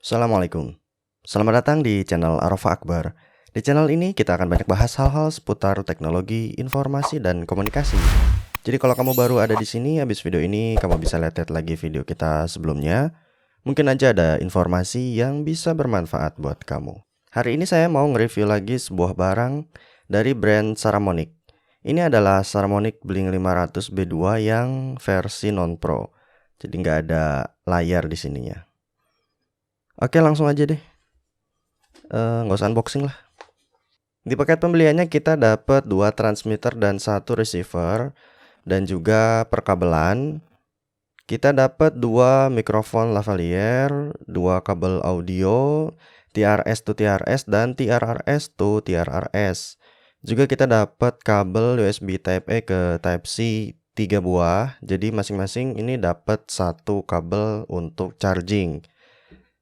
Assalamualaikum. Selamat datang di channel Arafah Akbar. Di channel ini kita akan banyak bahas hal-hal seputar teknologi, informasi, dan komunikasi. Jadi kalau kamu baru ada di sini habis video ini, kamu bisa lihat lagi video kita sebelumnya. Mungkin aja ada informasi yang bisa bermanfaat buat kamu. Hari ini saya mau nge-review lagi sebuah barang dari brand Saramonic. Ini adalah Saramonic Blink 500 B2 yang versi non-pro. Jadi nggak ada layar di sininya. Oke, langsung aja deh. Nggak usah unboxing lah. Di paket pembeliannya kita dapat 2 transmitter dan 1 receiver, dan juga perkabelan. Kita dapat 2 mikrofon lavalier, 2 kabel audio, TRS to TRS dan TRRS to TRRS. Juga kita dapat kabel USB Type A ke Type C 3 buah. Jadi masing-masing ini dapat 1 kabel untuk charging.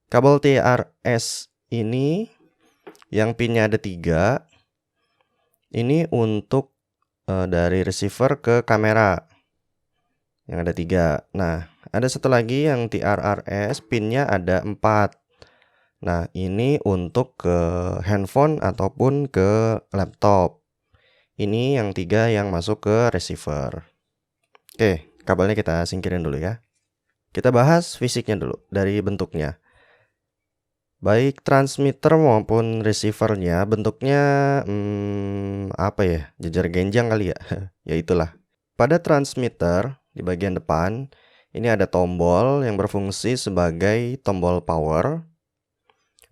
Kabel TRS ini yang pinnya ada 3. Ini untuk dari receiver ke kamera yang ada 3. Nah, ada satu lagi yang TRRS pinnya ada 4. Nah, ini untuk ke handphone ataupun ke laptop. Ini yang 3 yang masuk ke receiver. Oke, kabelnya kita singkirin dulu ya. Kita bahas fisiknya dulu dari bentuknya. Baik transmitter maupun receivernya bentuknya apa ya? Jejer genjang kali ya. Ya itulah. Pada transmitter di bagian depan ini ada tombol yang berfungsi sebagai tombol power.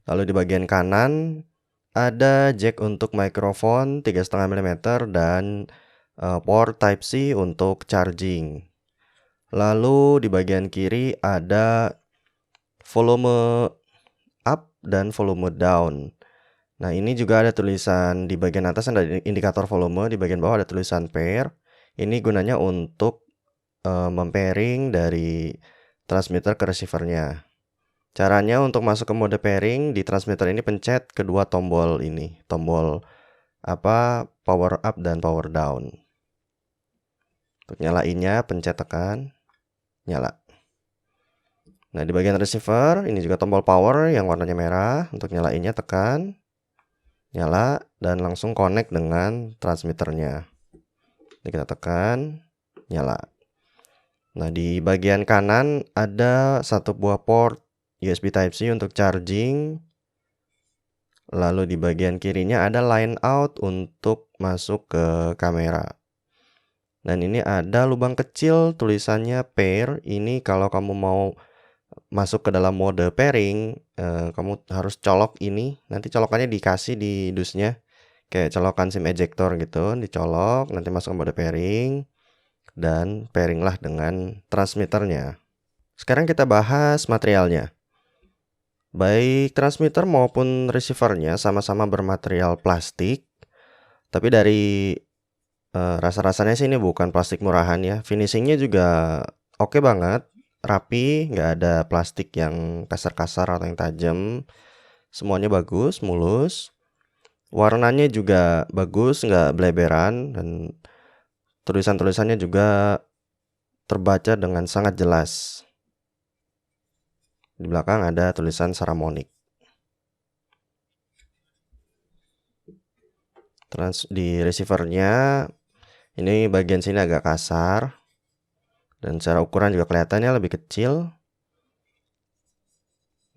Lalu di bagian kanan ada jack untuk mikrofon 3,5 mm dan port Type C untuk charging. Lalu di bagian kiri ada volume up dan volume down. Nah, ini juga ada tulisan di bagian atas ada indikator volume, di bagian bawah ada tulisan pair. Ini gunanya untuk mempairing dari transmitter ke receivernya. Caranya untuk masuk ke mode pairing di transmitter ini pencet kedua tombol ini, tombol power up dan power down. Untuk nyalainnya pencet tekan nyala. Nah, di bagian receiver ini juga tombol power yang warnanya merah. Untuk nyalainnya tekan nyala dan langsung connect dengan transmitternya. Ini kita tekan nyala. Nah, di bagian kanan ada 1 buah port USB Type C untuk charging. Lalu di bagian kirinya ada line out untuk masuk ke kamera. Dan ini ada lubang kecil tulisannya pair. Ini kalau kamu mau masuk ke dalam mode pairing, kamu harus colok ini. Nanti colokannya dikasih di dusnya, kayak colokan SIM ejector gitu, dicolok, nanti masuk ke mode pairing, dan pairing lah dengan transmitternya. Sekarang kita bahas materialnya. Baik transmitter maupun receivernya sama-sama bermaterial plastik, tapi dari rasa-rasanya sih ini bukan plastik murahan ya. Finishingnya juga oke banget. Rapi, nggak ada plastik yang kasar-kasar atau yang tajam. Semuanya bagus, mulus. Warnanya juga bagus, nggak beleberan, dan tulisan-tulisannya juga terbaca dengan sangat jelas. Di belakang ada tulisan Saramonic. Di receivernya ini bagian sini agak kasar. Dan secara ukuran juga kelihatannya lebih kecil.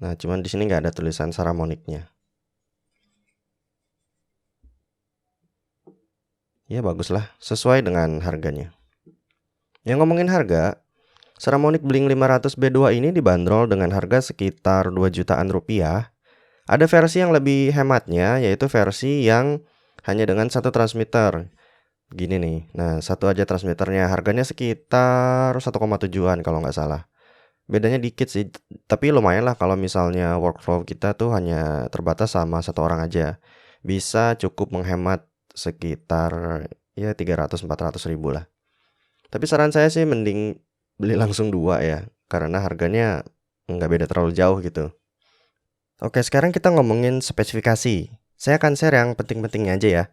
Nah, cuman di sini nggak ada tulisan Saramonicnya. Ya baguslah, sesuai dengan harganya. Yang ngomongin harga, Saramonic Blink 500 B2 ini dibanderol dengan harga sekitar 2 jutaan rupiah. Ada versi yang lebih hematnya, yaitu versi yang hanya dengan 1 transmitter. Gini nih, nah 1 aja transmitternya, harganya sekitar 1,7an kalau nggak salah. Bedanya dikit sih, tapi lumayan lah kalau misalnya workflow kita tuh hanya terbatas sama 1 orang aja. Bisa cukup menghemat sekitar ya 300-400 ribu lah. Tapi saran saya sih mending beli langsung 2 ya, karena harganya nggak beda terlalu jauh gitu. Oke, sekarang kita ngomongin spesifikasi. Saya akan share yang penting-pentingnya aja ya.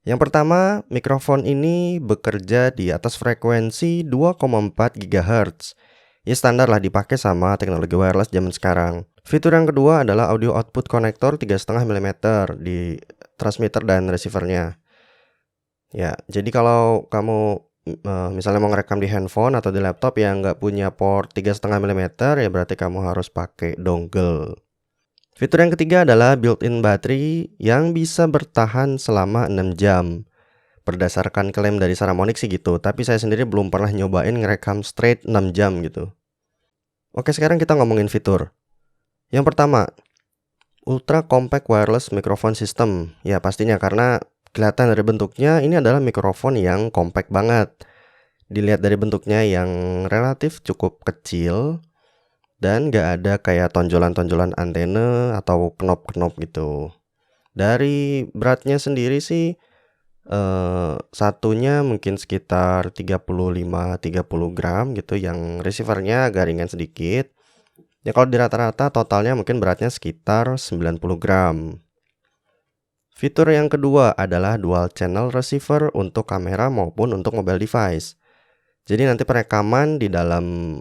Yang pertama, mikrofon ini bekerja di atas frekuensi 2,4 GHz. Ya standar lah dipakai sama teknologi wireless zaman sekarang. Fitur yang kedua adalah audio output konektor 3,5 mm di transmitter dan receivernya. Ya, jadi kalau kamu misalnya mau ngerekam di handphone atau di laptop yang nggak punya port 3,5 mm, ya berarti kamu harus pakai dongle. Fitur yang ketiga adalah built-in baterai yang bisa bertahan selama 6 jam. Berdasarkan klaim dari Saramonic sih gitu, tapi saya sendiri belum pernah nyobain ngerekam straight 6 jam gitu. Oke, sekarang kita ngomongin fitur. Yang pertama, Ultra Compact Wireless Microphone System. Ya pastinya karena kelihatan dari bentuknya ini adalah mikrofon yang compact banget. Dilihat dari bentuknya yang relatif cukup kecil dan gak ada kayak tonjolan-tonjolan antena atau knop-knop gitu. Dari beratnya sendiri sih satunya mungkin sekitar 35-30 gram gitu, yang receivernya agak ringan sedikit. Ya kalau di rata-rata totalnya mungkin beratnya sekitar 90 gram. Fitur yang kedua adalah dual channel receiver untuk kamera maupun untuk mobile device. Jadi nanti perekaman di dalam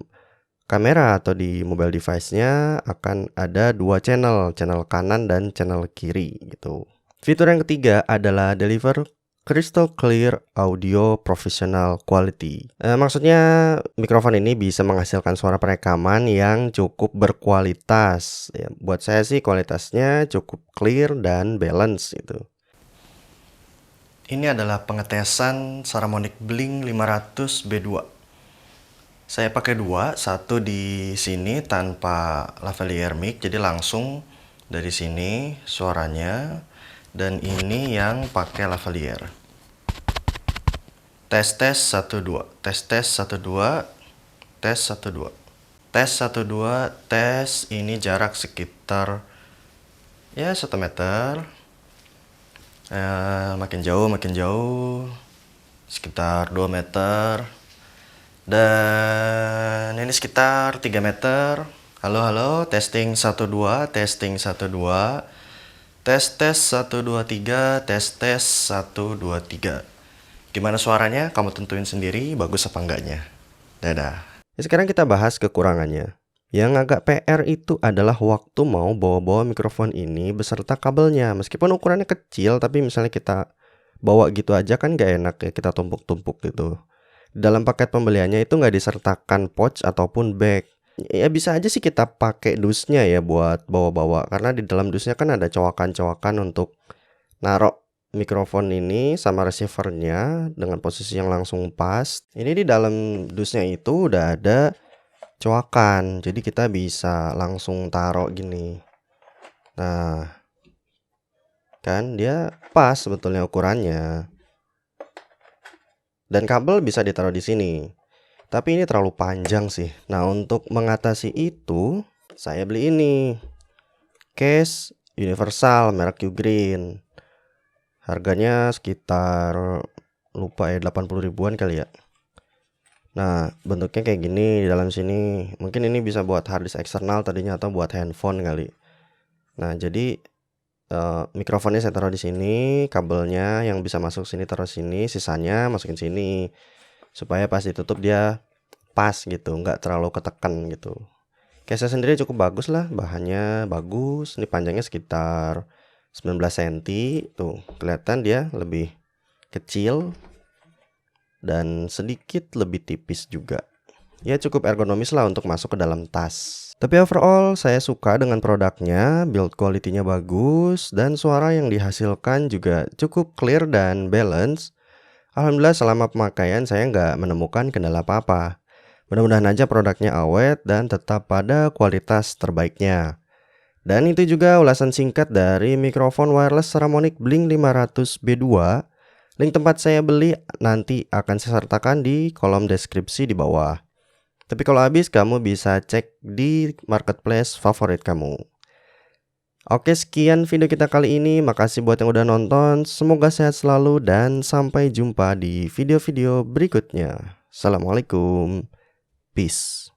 kamera atau di mobile device-nya akan ada dua channel kanan dan channel kiri gitu. Fitur yang ketiga adalah deliver crystal clear audio professional quality. Maksudnya mikrofon ini bisa menghasilkan suara perekaman yang cukup berkualitas. Ya, buat saya sih kualitasnya cukup clear dan balance gitu. Ini adalah pengetesan Saramonic Blink 500 B2. Saya pakai dua, satu di sini tanpa lavalier mic, jadi langsung dari sini suaranya, dan ini yang pakai lavalier. Tes 1 2, tes 1 2, tes 1 2. Tes 1 2, tes. Ini jarak sekitar ya 1 meter. Makin jauh sekitar 2 meter. Dan ini sekitar 3 meter. Halo, testing 1 2, testing 1 2. Tes 1 2 3, tes 1 2 3. Gimana suaranya? Kamu tentuin sendiri bagus apa enggaknya. Dadah. Ya, sekarang kita bahas kekurangannya. Yang agak PR itu adalah waktu mau bawa-bawa mikrofon ini beserta kabelnya. Meskipun ukurannya kecil, tapi misalnya kita bawa gitu aja kan gak enak ya, kita tumpuk-tumpuk gitu. Dalam paket pembeliannya itu gak disertakan pouch ataupun bag. Ya bisa aja sih kita pakai dusnya ya buat bawa-bawa, karena di dalam dusnya kan ada cowakan-cowakan untuk narok mikrofon ini sama receivernya dengan posisi yang langsung pas. Ini di dalam dusnya itu udah ada cowakan, jadi kita bisa langsung taruh gini. Nah, kan dia pas sebetulnya ukurannya. Dan kabel bisa ditaruh di sini. Tapi ini terlalu panjang sih. Nah, untuk mengatasi itu, saya beli ini. Case universal merek Ugreen. Harganya sekitar lupa ya 80 ribuan kali ya. Nah, bentuknya kayak gini di dalam sini. Mungkin ini bisa buat harddisk eksternal tadinya atau buat handphone kali. Nah, jadi mikrofonnya saya taruh di sini, kabelnya yang bisa masuk sini taruh sini, sisanya masukin sini. Supaya pas ditutup dia pas gitu, nggak terlalu ketekan gitu. Case-nya sendiri cukup bagus lah, bahannya bagus. Ini panjangnya sekitar 19 cm. Tuh, kelihatan dia lebih kecil dan sedikit lebih tipis juga. Ya cukup ergonomis lah untuk masuk ke dalam tas. Tapi overall saya suka dengan produknya, build quality-nya bagus, dan suara yang dihasilkan juga cukup clear dan balance. Alhamdulillah selama pemakaian saya nggak menemukan kendala apa-apa. Mudah-mudahan aja produknya awet dan tetap pada kualitas terbaiknya. Dan itu juga ulasan singkat dari mikrofon wireless Saramonic Blink 500 B2. Link tempat saya beli nanti akan saya sertakan di kolom deskripsi di bawah. Tapi kalau habis kamu bisa cek di marketplace favorit kamu. Oke, sekian video kita kali ini. Makasih buat yang udah nonton. Semoga sehat selalu dan sampai jumpa di video-video berikutnya. Assalamualaikum. Peace.